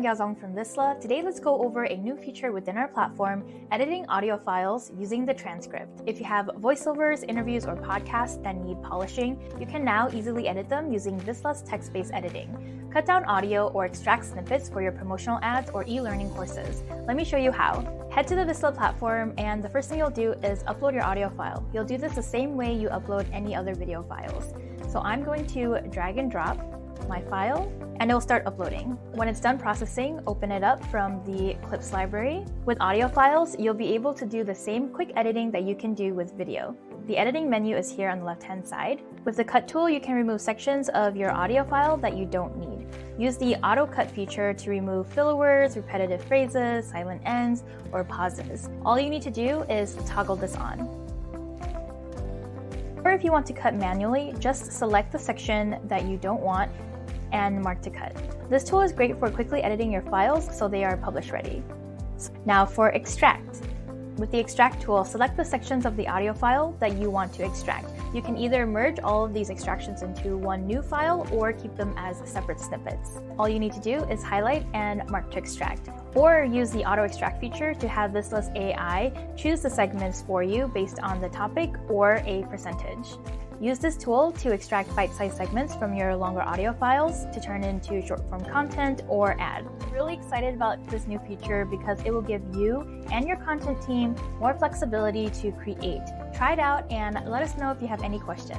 I'm Gyazong from Visla. Today, let's go over a new feature within our platform, editing audio files using the transcript. If you have voiceovers, interviews, or podcasts that need polishing, you can now easily edit them using Visla's text-based editing. Cut down audio or extract snippets for your promotional ads or e-learning courses. Let me show you how. Head to the Visla platform, and the first thing you'll do is upload your audio file. You'll do this the same way you upload any other video files. So I'm going to drag and drop my file, and it will start uploading. When it's done processing, open it up from the clips library. With audio files, you'll be able to do the same quick editing that you can do with video. The editing menu is here on the left-hand side. With the cut tool, you can remove sections of your audio file that you don't need. Use the auto cut feature to remove filler words, repetitive phrases, silent ends, or pauses. All you need to do is toggle this on. Or if you want to cut manually, just select the section that you don't want and mark to cut. This tool is great for quickly editing your files so they are publish ready. Now for extract. With the extract tool, select the sections of the audio file that you want to extract. You can either merge all of these extractions into one new file or keep them as separate snippets. All you need to do is highlight and mark to extract, or use the auto extract feature to have Visla's AI choose the segments for you based on the topic or a percentage. Use this tool to extract bite-sized segments from your longer audio files to turn into short-form content or ad. I'm really excited about this new feature because it will give you and your content team more flexibility to create. Try it out and let us know if you have any questions.